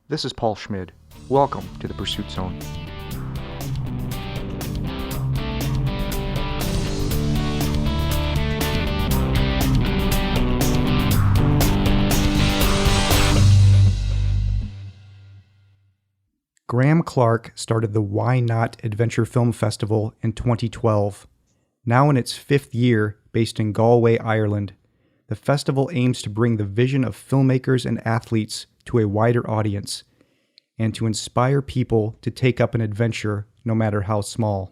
This is Paul Schmid. Welcome to the Pursuit Zone. Graham Clarke started the Why Not Adventure Film Festival in 2012. Now in its fifth year, based in Galway, Ireland, the festival aims to bring the vision of filmmakers and athletes to a wider audience and to inspire people to take up an adventure, no matter how small.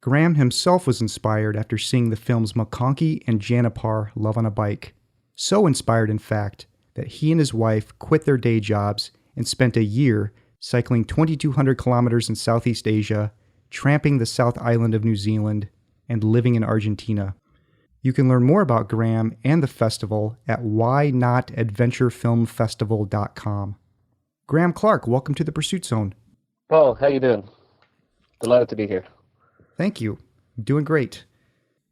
Graham himself was inspired after seeing the films McConkey and Janipar Love on a Bike. So inspired, in fact, that he and his wife quit their day jobs and spent a year cycling 2,200 kilometers in Southeast Asia, tramping the South Island of New Zealand, and living in Argentina. You can learn more about Graham and the festival at whynotadventurefilmfestival.com. Graham Clarke, welcome to the Pursuit Zone. Paul, how you doing? Delighted to be here. Thank you. I'm doing great.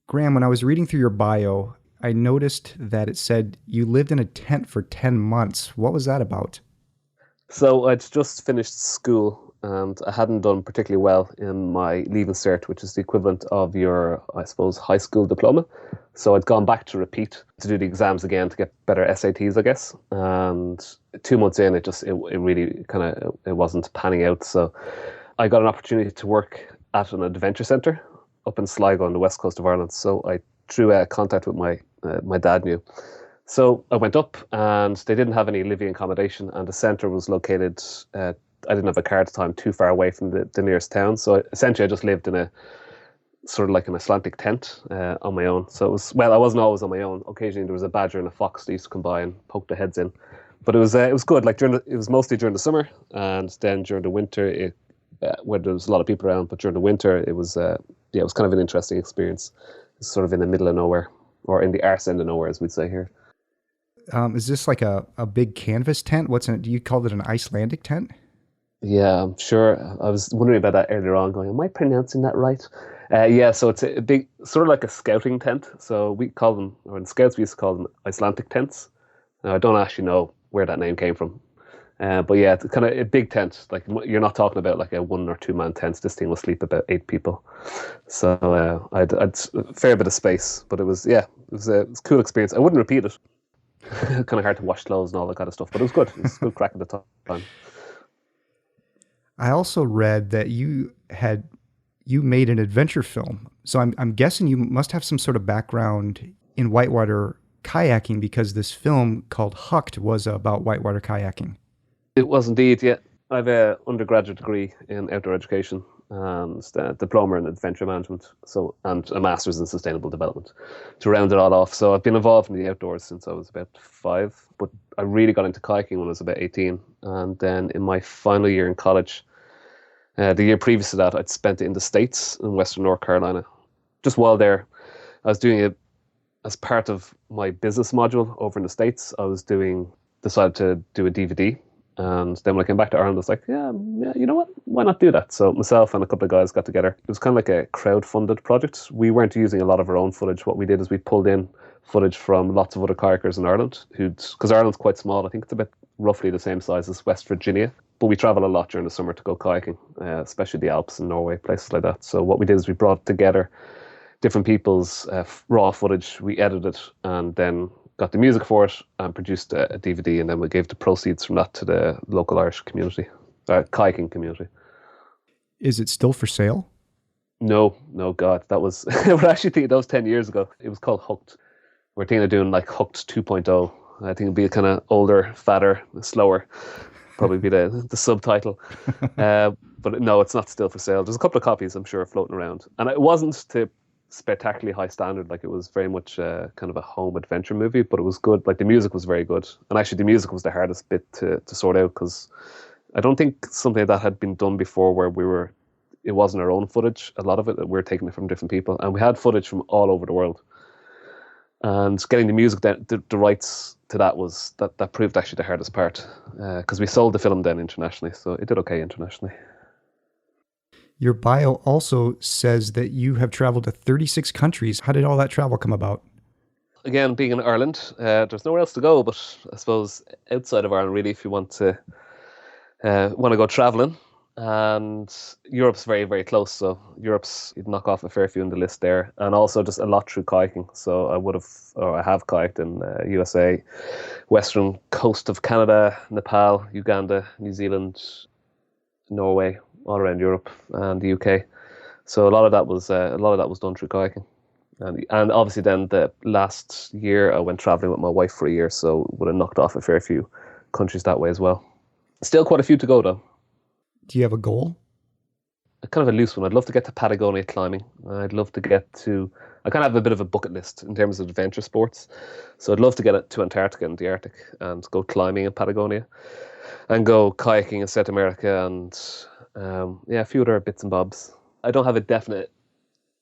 Graham, when I was reading through your bio, I noticed that it said you lived in a tent for 10 months. What was that about? So I'd just finished school and I hadn't done particularly well in my Leaving Cert, which is the equivalent of your, I suppose, high school diploma. So I'd gone back to repeat to do the exams again to get better SATs, I guess. And 2 months in, it really it wasn't panning out. So I got an opportunity to work at an adventure centre up in Sligo on the west coast of Ireland. So I through contact with my dad knew. So I went up and they didn't have any living accommodation and the centre was located, I didn't have a car at the time, too far away from the nearest town. So essentially I just lived in a sort of like an Icelandic tent on my own. So it was, well, I wasn't always on my own. Occasionally there was a badger and a fox that used to come by and poke their heads in. But it was good. Like it was mostly during the summer and then during the winter, where there was a lot of people around, but during the winter it was kind of an interesting experience. It's sort of in the middle of nowhere, or in the arse end of nowhere, as we'd say here. Is this like a big canvas tent? What's it? Do you call it an Icelandic tent? Yeah, I'm sure. I was wondering about that earlier on, going, am I pronouncing that right? Yeah, so it's a big, sort of like a scouting tent. So we call them, or in Scouts we used to call them Icelandic tents. Now, I don't actually know where that name came from. But yeah, it's kind of a big tent. Like you're not talking about like a 1 or 2 man tent. This thing will sleep about 8 people. So I'd a fair bit of space, but it was a cool experience. I wouldn't repeat it. Kind of hard to wash clothes and all that kind of stuff, but it was good. It was good crack at the time. I also read that you made an adventure film. So I'm guessing you must have some sort of background in whitewater kayaking, because this film called Hooked was about whitewater kayaking. It was indeed, yeah. I have an undergraduate degree in outdoor education and a diploma in adventure management, and a master's in sustainable development to round it all off. So I've been involved in the outdoors since I was about 5, but I really got into kayaking when I was about 18. And then in my final year in college, the year previous to that, I'd spent it in the States in Western North Carolina. Just while there, I was doing it as part of my business module over in the States. Decided to do a DVD. And then when I came back to Ireland, I was like, yeah, you know what? Why not do that? So myself and a couple of guys got together. It was kind of like a crowd-funded project. We weren't using a lot of our own footage. What we did is we pulled in footage from lots of other kayakers in Ireland, because Ireland's quite small. I think it's about roughly the same size as West Virginia. But we travel a lot during the summer to go kayaking, especially the Alps in Norway, places like that. So what we did is we brought together different people's raw footage. We edited it and then got the music for it and produced a DVD, and then we gave the proceeds from that to the local Irish community, kayaking community. Is it still for sale? No, God, that was, we're actually thinking that was 10 years ago. It was called Hooked. We're thinking of doing like Hooked 2.0. I think it'd be a kind of older, fatter, slower, probably be the subtitle. But no, it's not still for sale. There's a couple of copies, I'm sure, floating around. And it wasn't to spectacularly high standard. Like it was very much kind of a home adventure movie, but it was good. Like the music was very good, and actually the music was the hardest bit to sort out, because I don't think something like that had been done before, where it wasn't our own footage. A lot of it, we were taking it from different people, and we had footage from all over the world, and getting the music, the rights to that was that proved actually the hardest part, because we sold the film then internationally, so it did okay internationally. Your bio also says that you have traveled to 36 countries. How did all that travel come about? Again, being in Ireland, there's nowhere else to go, but I suppose outside of Ireland, really, if you want to Want to go traveling, and Europe's very, very close. So you'd knock off a fair few in the list there, and also just a lot through kayaking. So I have kayaked in USA, western coast of Canada, Nepal, Uganda, New Zealand, Norway, all around Europe and the UK. So a lot of that was done through kayaking. And obviously then the last year I went traveling with my wife for a year, so would have knocked off a fair few countries that way as well. Still quite a few to go though. Do you have a goal? A kind of a loose one. I'd love to get to Patagonia climbing. I'd love to get to. I kind of have a bit of a bucket list in terms of adventure sports. So I'd love to get to Antarctica and the Arctic and go climbing in Patagonia and go kayaking in South America and a few other bits and bobs. I don't have a definite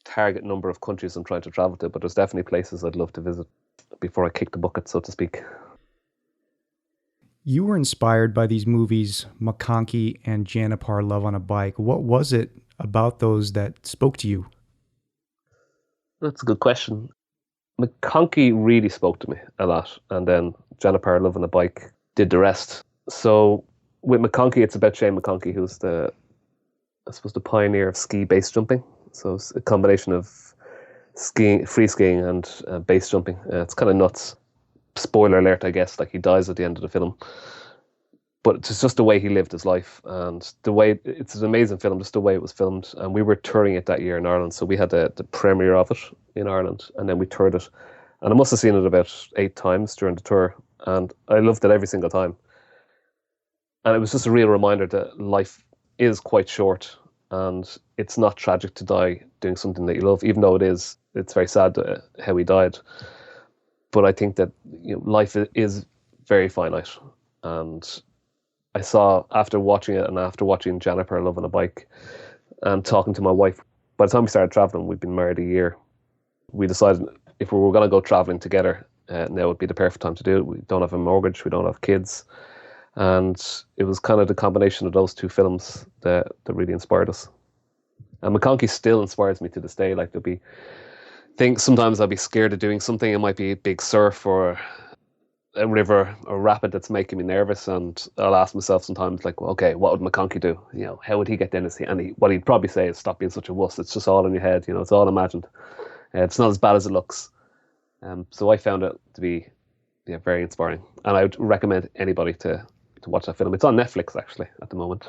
target number of countries I'm trying to travel to, but there's definitely places I'd love to visit before I kick the bucket, so to speak. You were inspired by these movies, McConkey and Janipar Love on a Bike. What was it about those that spoke to you? That's a good question. McConkey really spoke to me a lot, and then Janipar Love on a Bike did the rest. So with McConkey, it's about Shane McConkey, who's the pioneer of ski base jumping. So it's a combination of skiing, free skiing, and base jumping. It's kind of nuts. Spoiler alert, I guess, like he dies at the end of the film. But it's just the way he lived his life, and it's an amazing film, just the way it was filmed. And we were touring it that year in Ireland, so we had the premiere of it in Ireland, and then we toured it. And I must have seen it about 8 times during the tour, and I loved it every single time. And it was just a real reminder that life is quite short, and it's not tragic to die doing something that you love, even though it's very sad how he died. But I think that life is very finite. And I saw, after watching it and after watching Janipar Love on a Bike and talking to my wife, by the time we started traveling, we'd been married a year. We decided if we were going to go traveling together, now would be the perfect time to do it. We don't have a mortgage, we don't have kids. And it was kind of the combination of those two films that really inspired us. And McConkey still inspires me to this day. Like sometimes I'll be scared of doing something. It might be a big surf or a river or rapid that's making me nervous, and I'll ask myself sometimes, like, well, okay, what would McConkey do? How would he get down this? And what he'd probably say is, stop being such a wuss. It's just all in your head. It's all imagined. It's not as bad as it looks. So I found it to be very inspiring, and I would recommend anybody to watch that film. It's on Netflix actually at the moment.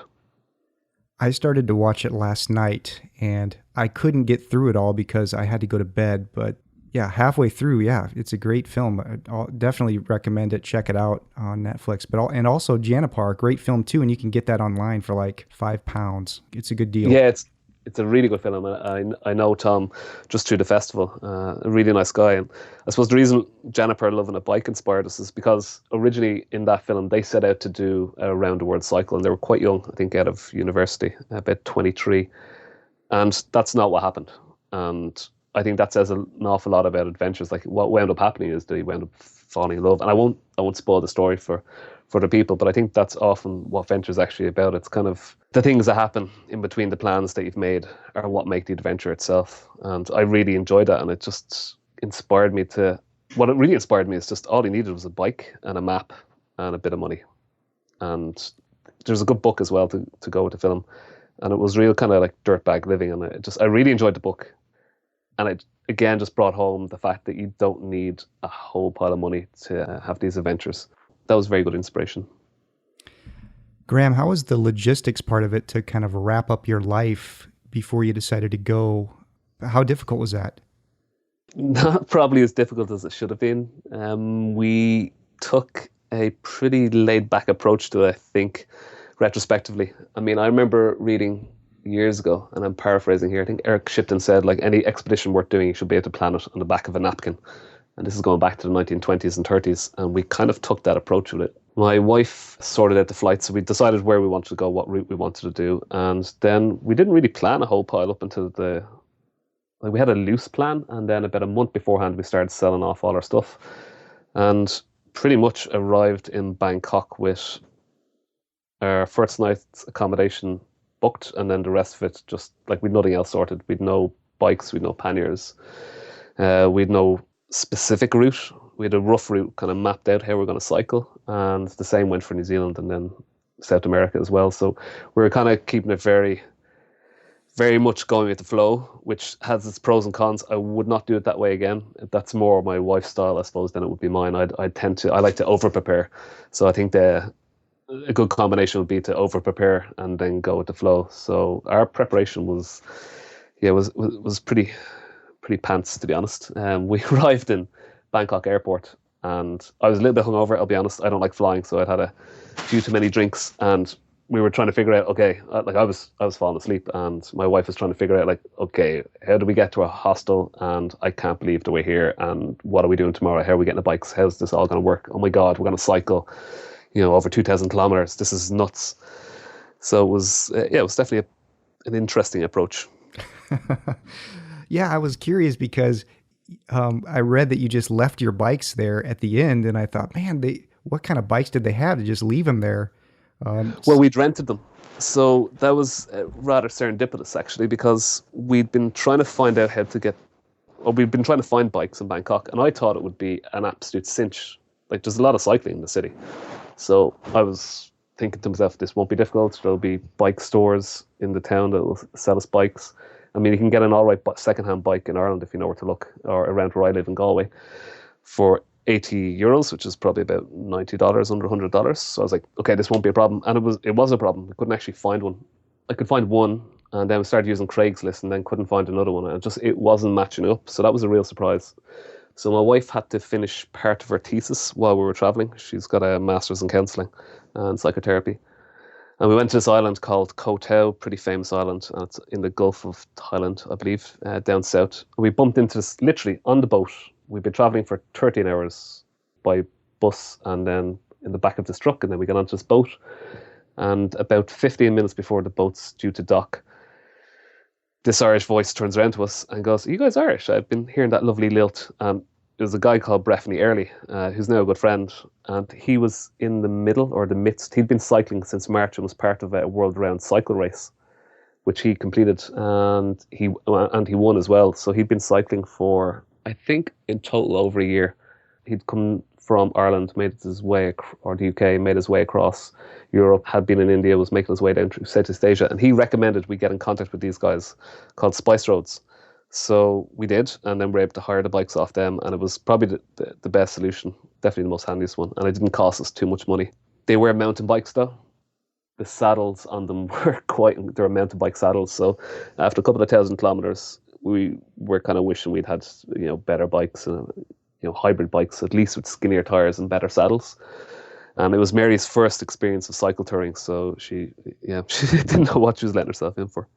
I started to watch it last night, and I couldn't get through it all because I had to go to bed. But yeah, halfway through, it's a great film. I'll definitely recommend it. Check it out on Netflix. And also Janipar, great film too, and you can get that online for like £5. It's a good deal. Yeah, it's a really good film. I know Tom just through the festival, a really nice guy. And I suppose the reason Janipar Love on a Bike inspired us is because originally in that film, they set out to do a round the world cycle, and they were quite young, I think out of university, about 23. And that's not what happened. And I think that says an awful lot about adventures. Like what wound up happening is they wound up falling in love. And I won't spoil the story for the people, but I think that's often what venture's actually about. It's kind of the things that happen in between the plans that you've made are what make the adventure itself. And I really enjoyed that, and it just inspired me what it really inspired me is just all he needed was a bike and a map and a bit of money. And there's a good book as well to go with the film. And it was real kind of like dirtbag living, and I really enjoyed the book. And it again just brought home the fact that you don't need a whole pile of money to have these adventures. That was very good inspiration. Graham, how was the logistics part of it to kind of wrap up your life before you decided to go? How difficult was that? Not probably as difficult as it should have been. We took a pretty laid back approach to it, I think, retrospectively. I mean, I remember reading years ago, and I'm paraphrasing here, I think Eric Shipton said, like, any expedition worth doing, you should be able to plan it on the back of a napkin. And this is going back to the 1920s and 30s. And we kind of took that approach with it. My wife sorted out the flights, so we decided where we wanted to go, what route we wanted to do. And then we didn't really plan a whole pile up until we had a loose plan. And then about a month beforehand, we started selling off all our stuff. And pretty much arrived in Bangkok with our first night's accommodation booked. And then the rest of it, just like we'd nothing else sorted. We'd no bikes, we'd no panniers. We'd no specific route. We had a rough route kind of mapped out how we're going to cycle, and the same went for New Zealand. And then South America as well. So we were kind of keeping it very, very much going with the flow, which has its pros and cons. I would not do it that way again. That's more my wife's style, I suppose, than it would be mine. I like to over prepare. So I think a good combination would be to over prepare and then go with the flow. So our preparation was, yeah, was pretty pants, to be honest. We arrived in Bangkok airport and I was a little bit hungover, I'll be honest. I don't like flying, so I'd had a few too many drinks, and we were trying to figure out, okay, like I was falling asleep, and my wife was trying to figure out, like, okay, how do we get to a hostel? And I can't believe that we're here. And what are we doing tomorrow? How are we getting the bikes? How's this all going to work? Oh my God, we're going to cycle, over 2,000 kilometers. This is nuts. So it was, it was definitely an interesting approach. Yeah, I was curious because I read that you just left your bikes there at the end, and I thought, man, what kind of bikes did they have to just leave them there? Well, we'd rented them. So that was rather serendipitous, actually, because we'd been trying to find out how to get, or we'd been trying to find bikes in Bangkok, and I thought it would be an absolute cinch. Like, there's a lot of cycling in the city. So I was thinking to myself, this won't be difficult. There'll be bike stores in the town that will sell us bikes. I mean, you can get an all right second-hand bike in Ireland if you know where to look, or around where I live in Galway, for €80, which is probably about $90, under $100. So I was like, okay, this won't be a problem. And it was a problem. I couldn't actually find one. I could find one, and then we started using Craigslist, and then couldn't find another one. And it wasn't matching up. So that was a real surprise. So my wife had to finish part of her thesis while we were traveling. She's got a master's in counselling and psychotherapy. And we went to this island called Koh Tao, pretty famous island. And it's in the Gulf of Thailand, I believe, down south. And we bumped into this literally on the boat. We'd been traveling for 13 hours by bus and then in the back of this truck. And then we got onto this boat. And about 15 minutes before the boat's due to dock, this Irish voice turns around to us and goes, "Are you guys Irish? I've been hearing that lovely lilt." It was a guy called Breffney Early, who's now a good friend. And he was in the middle or the midst. He'd been cycling since March and was part of a world-round cycle race, which he completed. And he won as well. So he'd been cycling for, I think, in total over a year. He'd come from Ireland, made his way, or the UK, made his way across Europe, had been in India, was making his way down through Southeast Asia, and he recommended we get in contact with these guys called Spice Roads. So we did, and then we were able to hire the bikes off them, and it was probably the best solution, definitely the most handiest one, and it didn't cost us too much money. They were mountain bikes though. The saddles on them they were mountain bike saddles, so after a couple of 1,000 kilometers, we were kind of wishing we'd had better bikes, hybrid bikes, at least with skinnier tires and better saddles. And it was Mary's first experience of cycle touring, so she didn't know what she was letting herself in for.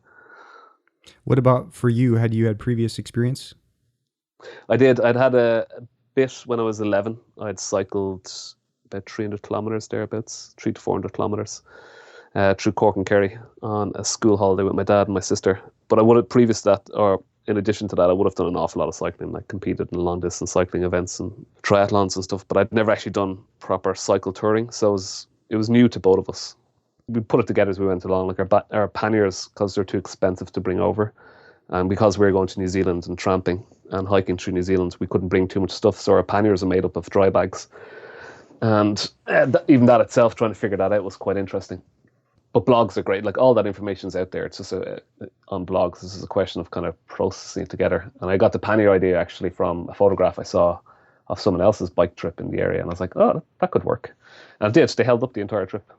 What about for you? Had you had previous experience? I did. I'd had a bit when I was 11. I'd cycled about 300 kilometers thereabouts, 300 to 400 kilometers through Cork and Kerry on a school holiday with my dad and my sister. But I would have previous to that, or in addition to that, I would have done an awful lot of cycling, like competed in long distance cycling events and triathlons and stuff, but I'd never actually done proper cycle touring. So it was new to both of us. We put it together as we went along, like our panniers, because they're too expensive to bring over. And because we were going to New Zealand and tramping and hiking through New Zealand, we couldn't bring too much stuff. So our panniers are made up of dry bags. And even that itself, trying to figure that out was quite interesting. But blogs are great. Like, all that information's out there. It's just on blogs. This is a question of kind of processing it together. And I got the pannier idea actually from a photograph I saw of someone else's bike trip in the area. And I was like, oh, that could work. And it did. They held up the entire trip.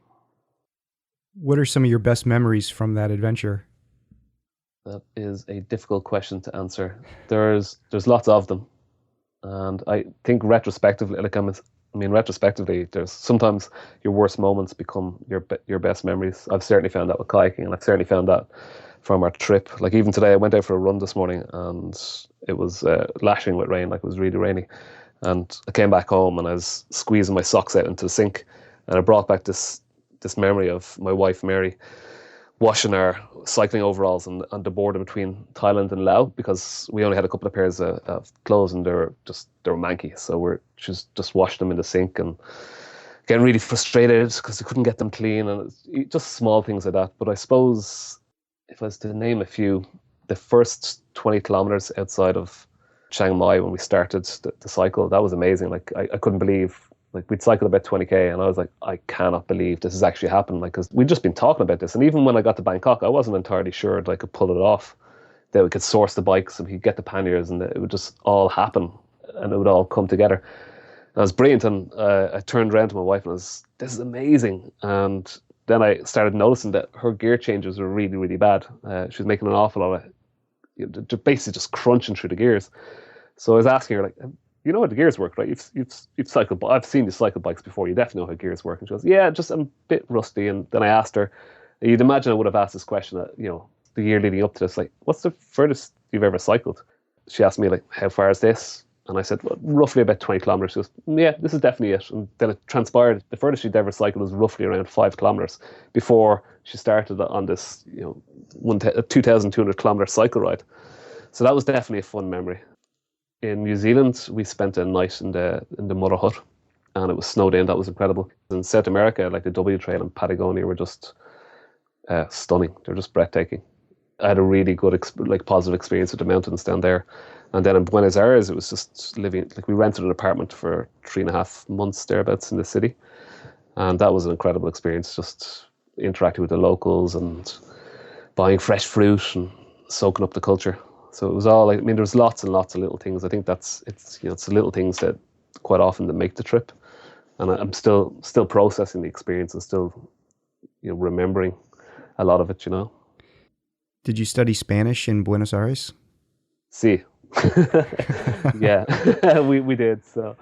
What are some of your best memories from that adventure? That is a difficult question to answer. There's lots of them. And I think retrospectively, retrospectively, there's sometimes your worst moments become your best memories. I've certainly found that with kayaking, and I've certainly found that from our trip. Like, even today, I went out for a run this morning, and it was lashing with rain, like it was really rainy. And I came back home, and I was squeezing my socks out into the sink, and I brought back this memory of my wife, Mary, washing our cycling overalls on the border between Thailand and Laos, because we only had a couple of pairs of clothes and they were manky. So she just washed them in the sink and getting really frustrated because we couldn't get them clean, and just small things like that. But I suppose if I was to name a few, the first 20 kilometers outside of Chiang Mai when we started the cycle, that was amazing. Like, I couldn't believe Like we'd cycled about 20k, and I was like, I cannot believe this has actually happened. Like, because we'd just been talking about this, and even when I got to Bangkok, I wasn't entirely sure that I could pull it off. That we could source the bikes and we could get the panniers, and it would just all happen, and it would all come together. And it was brilliant, and I turned around to my wife and I was, this is amazing. And then I started noticing that her gear changes were really, really bad. She was making an awful lot of, basically just crunching through the gears. So I was asking her, like, you know how the gears work, right? You've cycled. I've seen you cycle bikes before. You definitely know how gears work. And she goes, yeah, just I'm a bit rusty. And then I asked her, you'd imagine I would have asked this question, the year leading up to this, like, what's the furthest you've ever cycled? She asked me, like, how far is this? And I said, well, roughly about 20 kilometers. She goes, yeah, this is definitely it. And then it transpired the furthest she'd ever cycled was roughly around 5 kilometers before she started on this, 2,200 kilometer cycle ride. So that was definitely a fun memory. In New Zealand, we spent a night in the Mother Hut, and it was snowed in. That was incredible. In South America, like the W Trail and Patagonia were just stunning. They're just breathtaking. I had a really good, positive experience with the mountains down there. And then in Buenos Aires, it was just living, like we rented an apartment for 3.5 months thereabouts in the city. And that was an incredible experience, just interacting with the locals and buying fresh fruit and soaking up the culture. So it was all like, there's lots and lots of little things. I think it's the little things that quite often that make the trip. And I'm still processing the experience and still, remembering a lot of it, Did you study Spanish in Buenos Aires? Sí. Yeah, we did. So,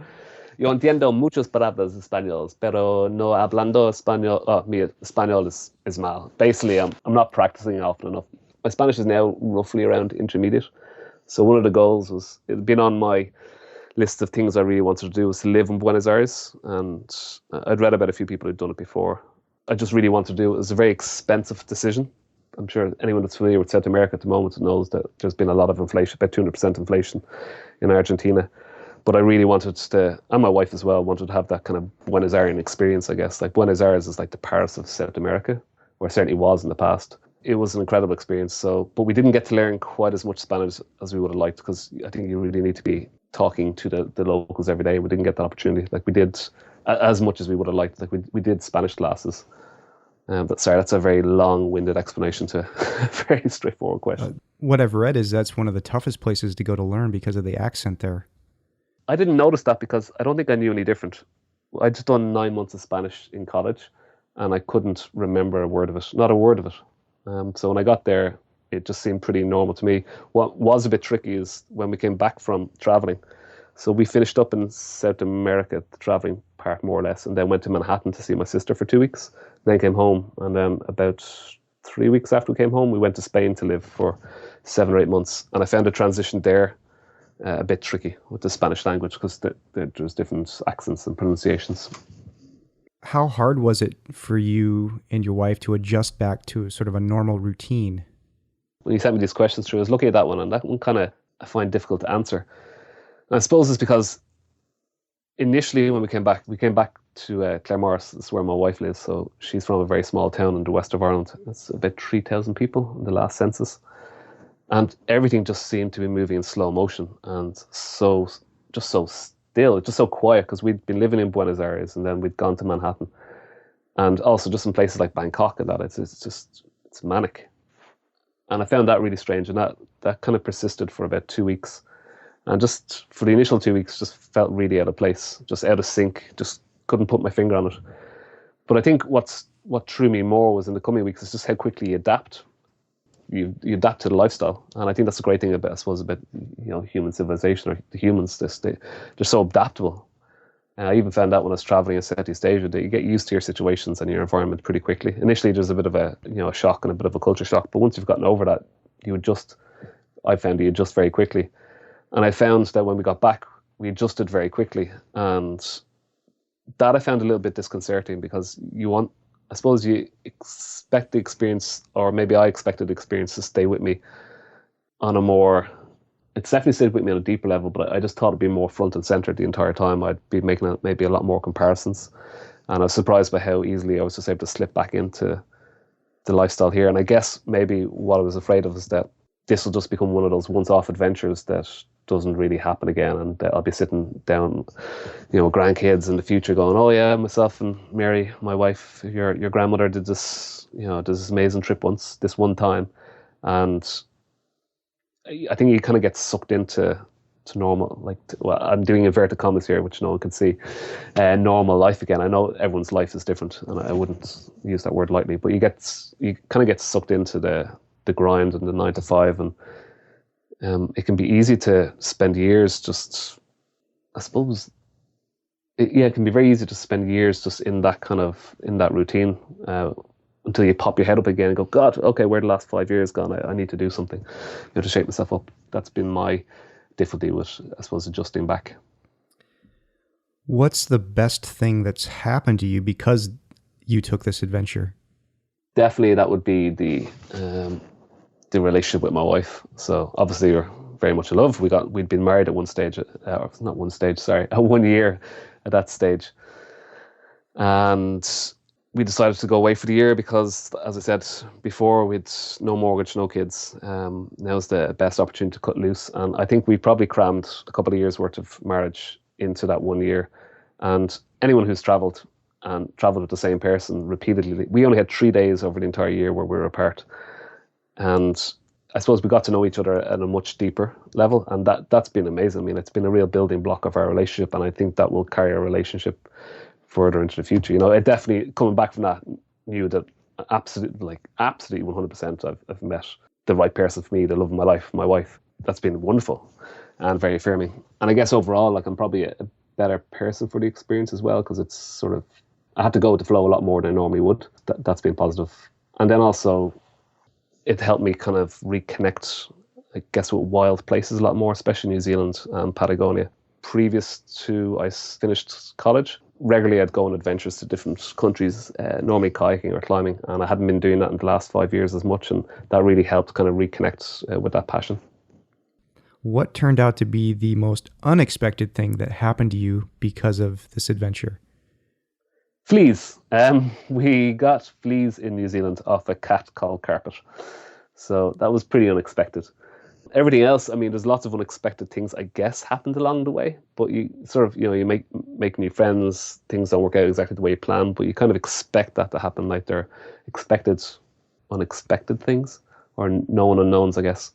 yo entiendo muchas palabras españolas, pero no hablando español. Oh, mi español is mal. Basically, I'm not practicing often enough. My Spanish is now roughly around intermediate. So one of the goals was, it had been on my list of things I really wanted to do was to live in Buenos Aires. And I'd read about a few people who'd done it before. I just really wanted to do it. It was a very expensive decision. I'm sure anyone that's familiar with South America at the moment knows that there's been a lot of inflation, about 200% inflation in Argentina. But I really wanted to, and my wife as well, wanted to have that kind of Buenos Aires experience, I guess. Like Buenos Aires is like the Paris of South America, or certainly was in the past. It was an incredible experience. So, but we didn't get to learn quite as much Spanish as we would have liked, because I think you really need to be talking to the locals every day. We didn't get that opportunity. Like we did as much as we would have liked. Like we did Spanish classes. But sorry, that's a very long-winded explanation to a very straightforward question. What I've read is that's one of the toughest places to go to learn because of the accent there. I didn't notice that because I don't think I knew any different. I'd just done 9 months of Spanish in college, and I couldn't remember a word of it, not a word of it. So when I got there, it just seemed pretty normal to me. What was a bit tricky is when we came back from traveling. So we finished up in South America, the traveling part more or less, and then went to Manhattan to see my sister for 2 weeks. Then came home, and then about 3 weeks after we came home, we went to Spain to live for 7 or 8 months. And I found the transition there a bit tricky with the Spanish language because there's different accents and pronunciations. How hard was it for you and your wife to adjust back to sort of a normal routine? When you sent me these questions through, I was looking at that one, and that one kind of I find difficult to answer. And I suppose it's because initially when we came back to Claremorris. That's where my wife lives. So she's from a very small town in the west of Ireland. It's about 3,000 people in the last census. And everything just seemed to be moving in slow motion and so still, just so quiet, because we'd been living in Buenos Aires and then we'd gone to Manhattan. And also just in places like Bangkok and that, it's manic. And I found that really strange, and that kind of persisted for about 2 weeks. And just for the initial 2 weeks, just felt really out of place, just out of sync, just couldn't put my finger on it. But I think what threw me more was in the coming weeks is just how quickly you adapt. You adapt to the lifestyle. And I think that's the great thing about, I suppose, about human civilization, or the humans, they're so adaptable. I even found out when I was traveling in Southeast Asia that you get used to your situations and your environment pretty quickly. Initially, there's a bit of a shock and a bit of a culture shock, but once you've gotten over that, I found you adjust very quickly. And I found that when we got back, we adjusted very quickly. And that I found a little bit disconcerting, because you expect the experience, or maybe I expected the experience to stay with me it's definitely stayed with me on a deeper level, but I just thought it'd be more front and center the entire time. I'd be making maybe a lot more comparisons. And I was surprised by how easily I was just able to slip back into the lifestyle here. And I guess maybe what I was afraid of is that this will just become one of those once-off adventures that doesn't really happen again, and I'll be sitting down, grandkids in the future going, oh yeah, myself and Mary, my wife, your grandmother did this, did this amazing trip once, this one time. And I think you kind of get sucked into normal, I'm doing inverted commas here, which no one can see, normal life again. I know everyone's life is different, and I wouldn't use that word lightly, but you kind of get sucked into the grind and the 9 to 5, and it can be easy to spend years just, I suppose, it can be very easy to spend years just in that routine, until you pop your head up again and go, God, okay, where the last 5 years gone? I need to do something, to shake myself up. That's been my difficulty with, I suppose, adjusting back. What's the best thing that's happened to you because you took this adventure? Definitely that would be the relationship with my wife. So obviously we're very much in love. We'd been married at one stage, at 1 year at that stage. And we decided to go away for the year because, as I said before, we'd no mortgage, no kids. Now's the best opportunity to cut loose. And I think we probably crammed a couple of years worth of marriage into that 1 year. And anyone who's travelled with the same person repeatedly, we only had 3 days over the entire year where we were apart. And I suppose we got to know each other at a much deeper level. And that's been amazing. I mean, it's been a real building block of our relationship. And I think that will carry our relationship further into the future. It definitely, coming back from that, knew that absolutely 100% I've met the right person for me, the love of my life, my wife. That's been wonderful and very affirming. And I guess overall, I'm probably a better person for the experience as well, because it's sort of, I had to go with the flow a lot more than I normally would. That's been positive. And then also, it helped me kind of reconnect, I guess, with wild places a lot more, especially New Zealand and Patagonia. Previous to I finished college, regularly I'd go on adventures to different countries, normally kayaking or climbing, and I hadn't been doing that in the last 5 years as much, and that really helped kind of reconnect with that passion. What turned out to be the most unexpected thing that happened to you because of this adventure? Fleas. We got fleas in New Zealand off a cat called Carpet, so that was pretty unexpected. Everything else, I mean, there's lots of unexpected things, I guess, happened along the way, but you sort of, you make new friends, things don't work out exactly the way you plan, but you kind of expect that to happen, like they're expected unexpected things, or known unknowns, I guess.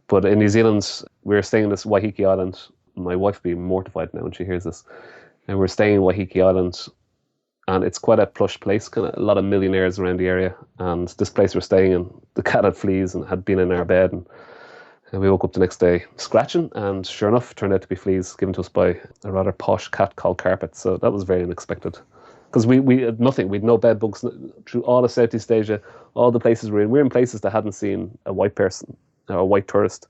But in New Zealand, we were staying in this Waiheke Island. My wife will be mortified now when she hears this. And we're staying in Waiheke Island, and it's quite a plush place, kind of a lot of millionaires around the area. And this place we're staying in, the cat had fleas and had been in our bed, and we woke up the next day scratching, and sure enough, turned out to be fleas given to us by a rather posh cat called Carpet. So that was very unexpected. Because we had nothing. We had no bed bugs through all of Southeast Asia, all the places we're in. We're in places that hadn't seen a white person or a white tourist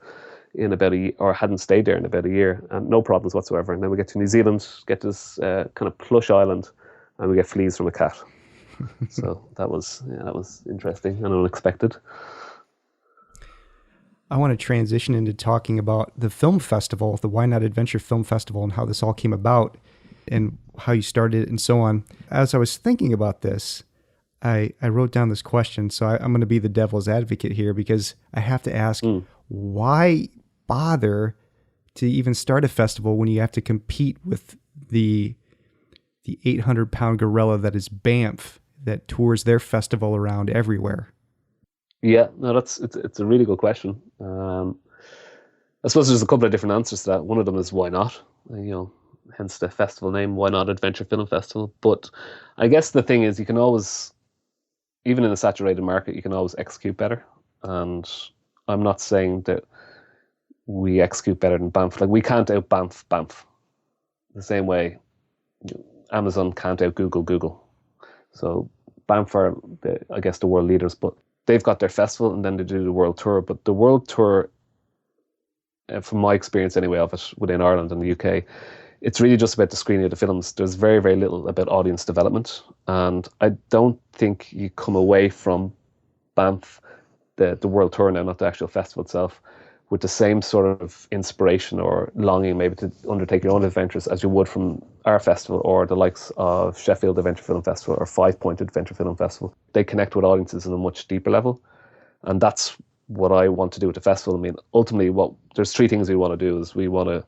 in about a year, or hadn't stayed there in about a year, and no problems whatsoever. And then we get to New Zealand, get to this kind of plush island, and we get fleas from a cat. So that was interesting and unexpected. I want to transition into talking about the film festival, the Why Not Adventure Film Festival, and how this all came about and how you started it and so on. As I was thinking about this, I wrote down this question. So I'm going to be the devil's advocate here, because I have to ask, why bother to even start a festival when you have to compete with the 800-pound gorilla that is Banff, that tours their festival around everywhere? Yeah, no, it's a really good question. I suppose there's a couple of different answers to that. One of them is why not? Hence the festival name, Why Not Adventure Film Festival. But I guess the thing is, you can always, even in a saturated market, you can always execute better. And I'm not saying that we execute better than Banff. Like, we can't out Banff. The same way Amazon can't out Google. So Banff are, I guess, the world leaders, but they've got their festival and then they do the world tour. But the world tour, from my experience anyway of it within Ireland and the UK, it's really just about the screening of the films. There's very, very little about audience development. And I don't think you come away from Banff, the world tour now, not the actual festival itself, with the same sort of inspiration or longing maybe to undertake your own adventures as you would from our festival or the likes of Sheffield Adventure Film Festival or 5 Point Adventure Film Festival. They connect with audiences on a much deeper level. And that's what I want to do with the festival. I mean, ultimately, there's three things we want to do. Is we want to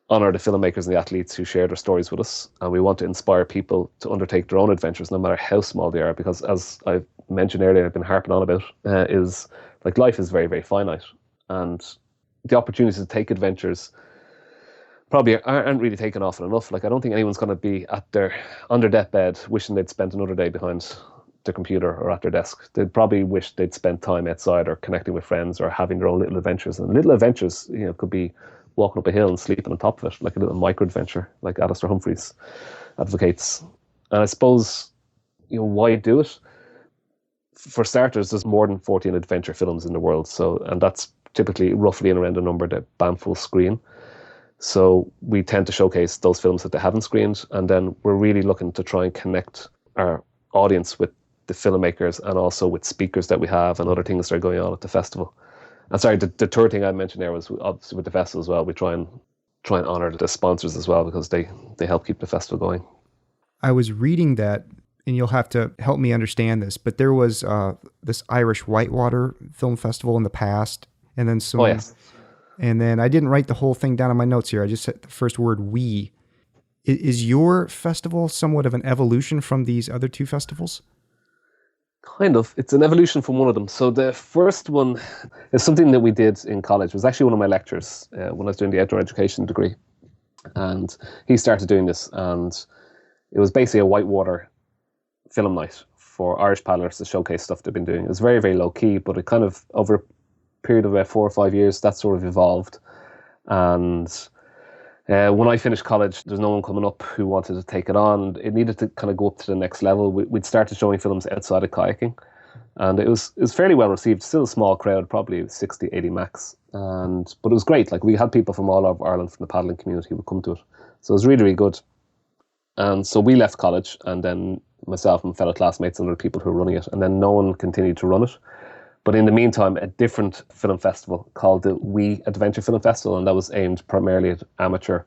honor the filmmakers and the athletes who share their stories with us, and we want to inspire people to undertake their own adventures, no matter how small they are. Because as I mentioned earlier, I've been harping on about, is like life is very, very finite, and the opportunities to take adventures probably aren't really taken often enough. Like, I don't think anyone's going to be on their deathbed wishing they'd spent another day behind their computer or at their desk. They'd probably wish they'd spent time outside or connecting with friends or having their own little adventures. And little adventures, could be walking up a hill and sleeping on top of it, like a little micro adventure, like Alistair Humphreys advocates. And I suppose, why do it? For starters, there's more than 14 adventure films in the world. And that's typically roughly in around the number that BAMF will screen. So we tend to showcase those films that they haven't screened, and then we're really looking to try and connect our audience with the filmmakers and also with speakers that we have and other things that are going on at the festival. And sorry, the third thing I mentioned there was obviously with the festival as well. We try and honor the sponsors as well, because they help keep the festival going. I was reading that, and you'll have to help me understand this, but there was this Irish whitewater film festival in the past, and then some. Oh, yes. And then I didn't write the whole thing down in my notes here. I just said the first word, we. Is your festival somewhat of an evolution from these other two festivals? Kind of. It's an evolution from one of them. So the first one is something that we did in college. It was actually one of my lecturers when I was doing the outdoor education degree. And he started doing this. And it was basically a whitewater film night for Irish paddlers to showcase stuff they've been doing. It was very, very low key, but it kind of, over a period of about 4 or 5 years, that sort of evolved. And when I finished college, there's no one coming up who wanted to take it on. It needed to kind of go up to the next level. We'd started showing films outside of kayaking, and it was fairly well received. Still a small crowd, probably 60, 80 max. But it was great. Like, we had people from all over Ireland, from the paddling community, who would come to it. So it was really, really good. And so we left college, and then myself and fellow classmates and other people who were running it, and then no one continued to run it. But in the meantime, a different film festival called the We Adventure Film Festival, and that was aimed primarily at amateur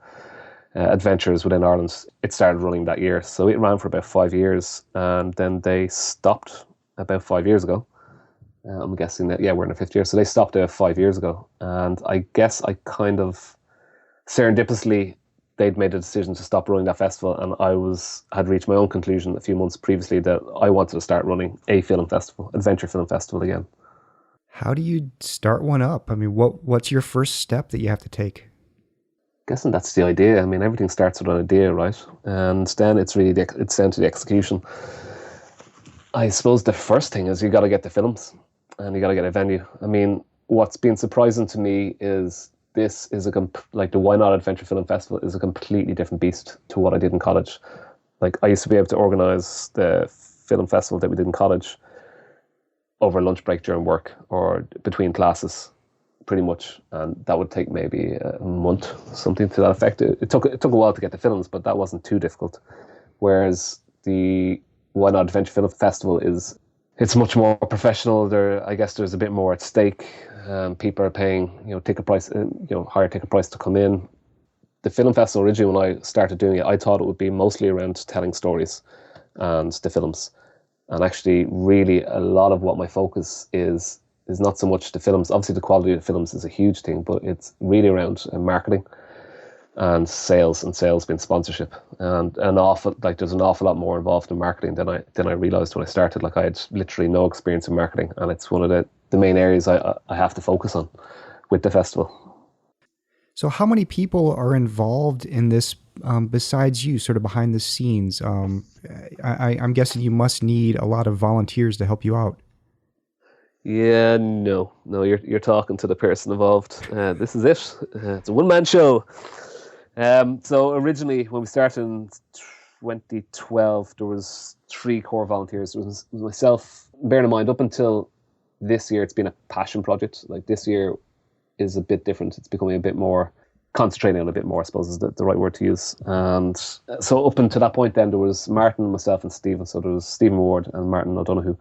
adventurers within Ireland. It started running that year. So it ran for about 5 years, and then they stopped about 5 years ago. I'm guessing that, we're in the 5th year. So they stopped about 5 years ago. And I guess I kind of serendipitously, they'd made a decision to stop running that festival, and I had reached my own conclusion a few months previously that I wanted to start running a film festival, adventure film festival again. How do you start one up? I mean, what's your first step that you have to take? Guessing that's the idea. I mean, everything starts with an idea, right? And then it's down to the execution. I suppose the first thing is you got to get the films, and you got to get a venue. I mean, what's been surprising to me is this is like the Why Not Adventure Film Festival is a completely different beast to what I did in college. Like, I used to be able to organize the film festival that we did in college over lunch break during work or between classes, pretty much, and that would take maybe a month, something to that effect. It took a while to get the films, but that wasn't too difficult. Whereas the Why Not Adventure Film Festival it's much more professional. I guess there's a bit more at stake. People are paying, ticket price, higher ticket price to come in. The film festival, originally when I started doing it, I thought it would be mostly around telling stories and the films. And actually, really, a lot of what my focus is not so much the films. Obviously, the quality of the films is a huge thing, but it's really around marketing and sales being sponsorship. And there's an awful lot more involved in marketing than I realized when I started. Like, I had literally no experience in marketing, and it's one of the main areas I have to focus on with the festival. So how many people are involved in this besides you, sort of behind the scenes? I'm guessing you must need a lot of volunteers to help you out. Yeah, no, you're talking to the person involved. This is it. It's a one-man show. So originally, when we started in 2012, there was 3 core volunteers. There was myself. Bearing in mind, up until this year, it's been a passion project. Like, this year is a bit different. It's becoming a bit more, concentrating on a bit more, I suppose is the right word to use. And so up until that point, then there was Martin, myself, and Stephen. So there was Stephen Ward and Martin O'Donoghue,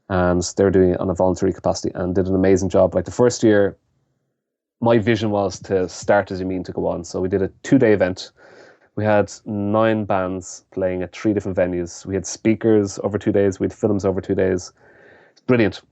and they were doing it on a voluntary capacity and did an amazing job. Like, the first year, my vision was to start as you mean to go on. So we did a 2-day event. We had 9 bands playing at 3 different venues. We had speakers over 2 days. We had films over 2 days. It's brilliant.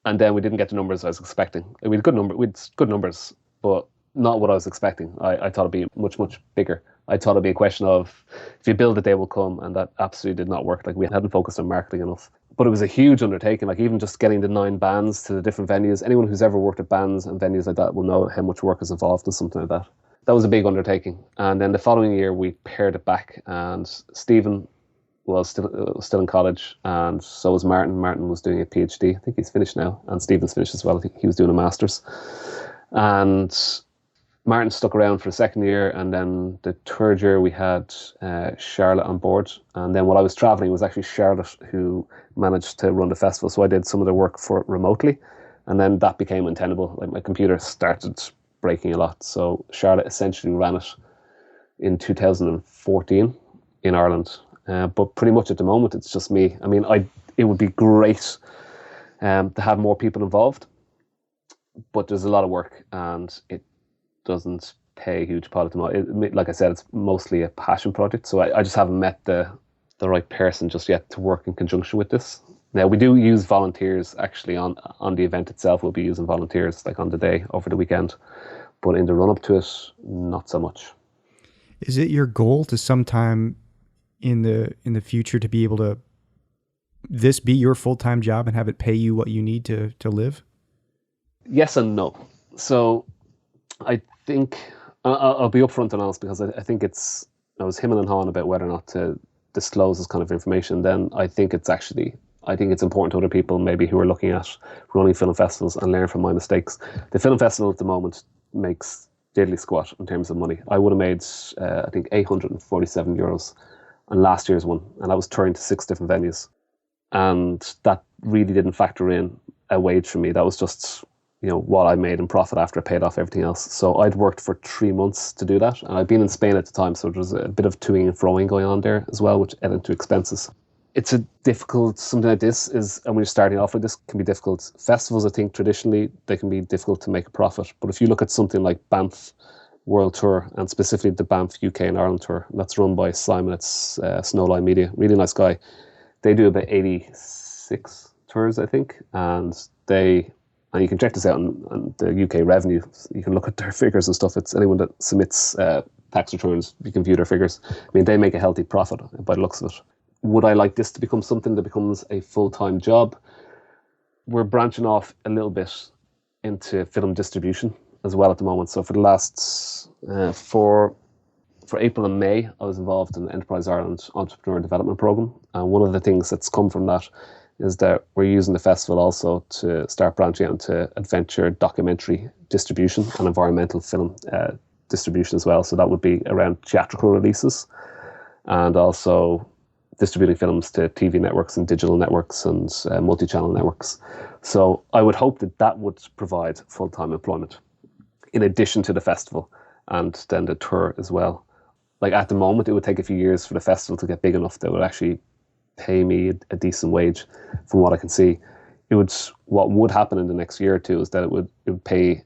And then we didn't get the numbers I was expecting. We had good numbers, but not what I was expecting. I thought it'd be much, much bigger. I thought it'd be a question of, if you build it, they will come, and that absolutely did not work. Like, we hadn't focused on marketing enough. But it was a huge undertaking, like even just getting the 9 bands to the different venues. Anyone who's ever worked at bands and venues like that will know how much work is involved in something like that. That was a big undertaking. And then the following year, we pared it back, and Stephen was still in college, and so was Martin. Martin was doing a PhD. I think he's finished now, and Stephen's finished as well. I think he was doing a master's. And Martin stuck around for the second year, and then the third year we had Charlotte on board. And then while I was traveling, it was actually Charlotte who managed to run the festival. So I did some of the work for it remotely, and then that became untenable. Like, my computer started breaking a lot. So Charlotte essentially ran it in 2014 in Ireland. But pretty much at the moment, it's just me. I mean, it would be great to have more people involved, but there's a lot of work, and it doesn't pay a huge pot at the moment. Like I said, it's mostly a passion project, so I just haven't met the right person just yet to work in conjunction with this. Now, we do use volunteers actually on the event itself. We'll be using volunteers like on the day over the weekend, but in the run up to it, not so much. Is it your goal to sometime in the future to be able to this be your full-time job and have it pay you what you need to live? Yes and no. So I think I'll be upfront and honest, because I think I was hemming and hawing about whether or not to disclose this kind of information. Then I think it's important to other people maybe who are looking at running film festivals and learn from my mistakes. The film festival at the moment makes diddly squat in terms of money. I would have made I think €847 on last year's one, and I was touring to 6 different venues, and that really didn't factor in a wage for me. That was just what I made in profit after I paid off everything else. So I'd worked for 3 months to do that, and I'd been in Spain at the time, so there was a bit of toing and froing going on there as well, which added to expenses. It's something like this is, and when you're starting off with this, can be difficult. Festivals, I think traditionally they can be difficult to make a profit, but if you look at something like Banff World Tour, and specifically the Banff UK and Ireland Tour, that's run by Simon at Snowline Media, really nice guy. They do about 86 tours, I think, and you can check this out on the UK revenue. You can look at their figures and stuff. It's anyone that submits tax returns, you can view their figures. I mean, they make a healthy profit by the looks of it. Would I like this to become something that becomes a full-time job? We're branching off a little bit into film distribution as well at the moment. So for the last, for April and May, I was involved in the Enterprise Ireland Entrepreneur Development Programme. And one of the things that's come from that is that we're using the festival also to start branching out into adventure documentary distribution and environmental film distribution as well. So that would be around theatrical releases, and also distributing films to TV networks and digital networks and multi-channel networks. So I would hope that would provide full-time employment in addition to the festival and then the tour as well. Like, at the moment, it would take a few years for the festival to get big enough that would actually pay me a decent wage. From what I can see, what would happen in the next year or two is that it would pay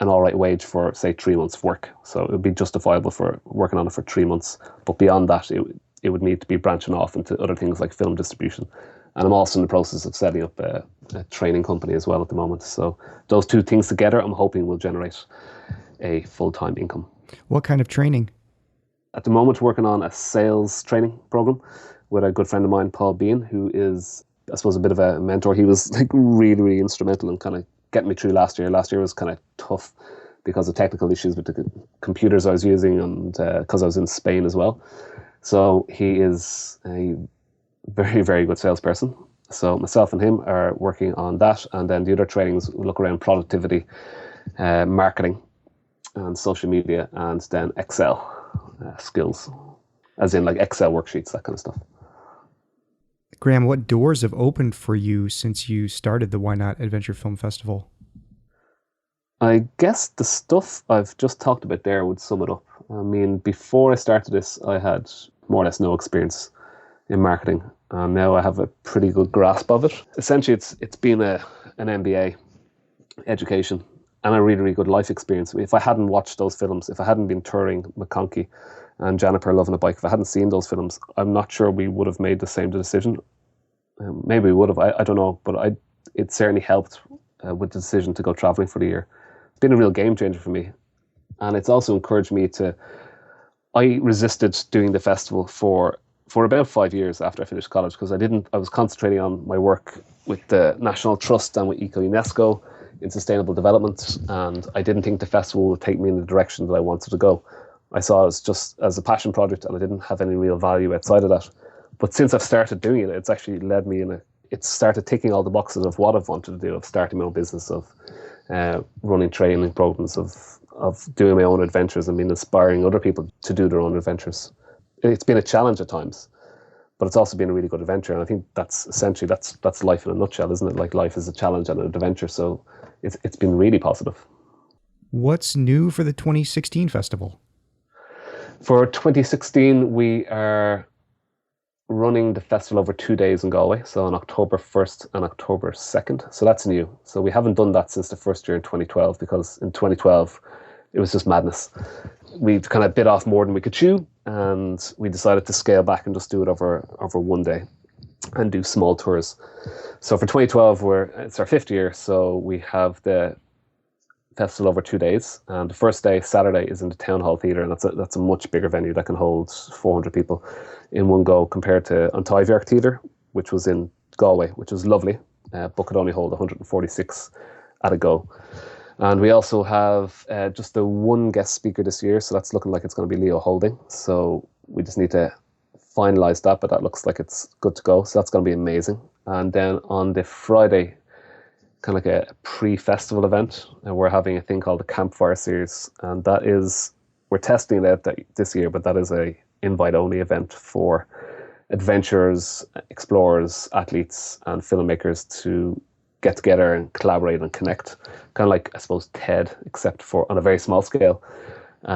an all right wage for, say, 3 months of work. So it would be justifiable for working on it for 3 months. But beyond that, it would need to be branching off into other things like film distribution. And I'm also in the process of setting up a training company as well at the moment. So those two things together, I'm hoping will generate a full-time income. What kind of training? At the moment, working on a sales training program with a good friend of mine, Paul Bean, who is, I suppose, a bit of a mentor. He was like really, really instrumental in kind of getting me through last year. Last year was kind of tough because of technical issues with the computers I was using, and because I was in Spain as well. So he is a very, very good salesperson. So myself and him are working on that. And then the other trainings look around productivity, marketing and social media, and then Excel skills, as in like Excel worksheets, that kind of stuff. Graham, what doors have opened for you since you started the Why Not Adventure Film Festival? I guess the stuff I've just talked about there would sum it up. I mean, before I started this, I had more or less no experience in marketing, and now I have a pretty good grasp of it. Essentially, it's been an MBA education and a really, really good life experience. I mean, if I hadn't watched those films, if I hadn't been touring McConkey and Janiper Loving a Bike, if I hadn't seen those films, I'm not sure we would have made the same decision. Maybe we would have, I don't know, but it certainly helped with the decision to go traveling for the year. It's been a real game changer for me. And it's also encouraged me I resisted doing the festival for about 5 years after I finished college, because I was concentrating on my work with the National Trust and with Eco-UNESCO in sustainable development, and I didn't think the festival would take me in the direction that I wanted to go. I saw it just as a passion project, and I didn't have any real value outside of that. But since I've started doing it, it's actually led me it started ticking all the boxes of what I've wanted to do, of starting my own business, of running training programs, of doing my own adventures, and being inspiring other people to do their own adventures. It's been a challenge at times, but it's also been a really good adventure. And I think that's essentially, that's life in a nutshell, isn't it? Like, life is a challenge and an adventure. So it's been really positive. What's new for the 2016 festival? For 2016, we are running the festival over 2 days in Galway, so on October 1st and October 2nd. So that's new. So we haven't done that since the first year in 2012, because in 2012, it was just madness. We kind of bit off more than we could chew, and we decided to scale back and just do it over 1 day and do small tours. So for 2012, it's our 5th year, so we have the festival over 2 days, and the first day, Saturday, is in the Town Hall Theatre, and that's a much bigger venue that can hold 400 people in one go, compared to Antaviarc Theatre, which was in Galway, which was lovely, but could only hold 146 at a go. And we also have just the one guest speaker this year, so that's looking like it's going to be Leo Holding. So we just need to finalise that, but that looks like it's good to go. So that's going to be amazing. And then on the Friday, kind of like a pre-festival event, and we're having a thing called the Campfire Series, and that is, we're testing it out this year, but that is a invite-only event for adventurers, explorers, athletes, and filmmakers to get together and collaborate and connect, kind of like, I suppose, TED, except for on a very small scale,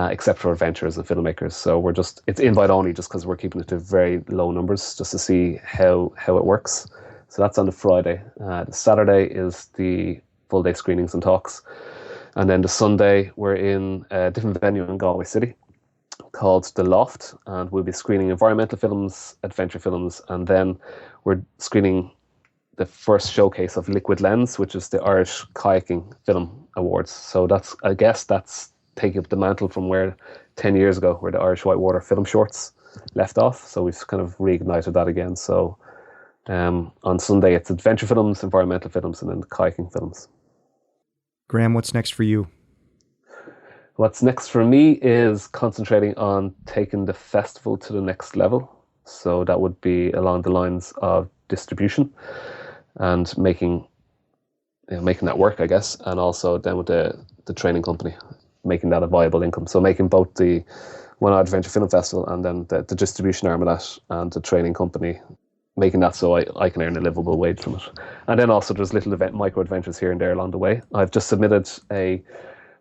except for adventurers and filmmakers. So it's invite only, just because we're keeping it to very low numbers, just to see how it works. So that's on the Friday. The Saturday is the full day screenings and talks. And then the Sunday, we're in a different venue in Galway City called The Loft, and we'll be screening environmental films, adventure films, and then we're screening the first showcase of Liquid Lens, which is the Irish Kayaking Film Awards. So I guess that's taking up the mantle from where 10 years ago, where the Irish Whitewater film shorts left off. So we've kind of reignited that again. So on Sunday, it's adventure films, environmental films, and then kayaking films. Graham, what's next for you? What's next for me is concentrating on taking the festival to the next level. So that would be along the lines of distribution and making that work, I guess, and also then with the training company, making that a viable income. So making both the One Hour Adventure Film Festival and then the distribution arm of that and the training company, making that so I can earn a livable wage from it. And then also there's little micro adventures here and there along the way. I've just submitted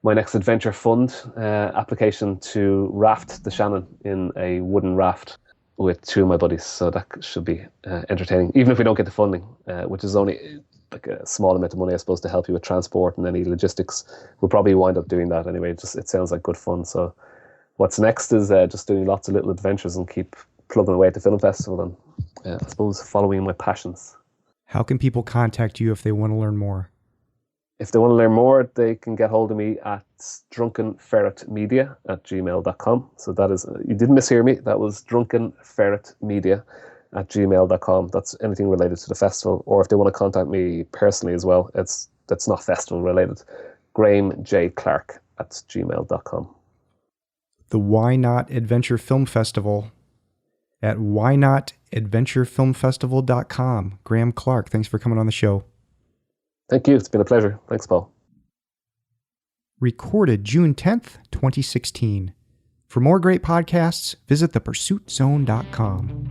my next adventure fund application to raft the Shannon in a wooden raft with 2 of my buddies, so that should be entertaining, even if we don't get the funding, which is only like a small amount of money, I suppose, to help you with transport and any logistics. We'll probably wind up doing that anyway. It sounds like good fun. So what's next is just doing lots of little adventures and keep plugging away at the film festival and I suppose following my passions. How can people contact you if they want to learn more? If they want to learn more, they can get hold of me at drunkenferretmedia@gmail.com. So that is, you didn't mishear me, that was drunkenferretmedia@gmail.com. That's anything related to the festival. Or if they want to contact me personally as well, that's not festival related, GrahamJClarke@gmail.com. The Why Not Adventure Film Festival at whynotadventurefilmfestival.com. Graham Clarke, thanks for coming on the show. Thank you. It's been a pleasure. Thanks, Paul. Recorded June 10th, 2016. For more great podcasts, visit thepursuitzone.com.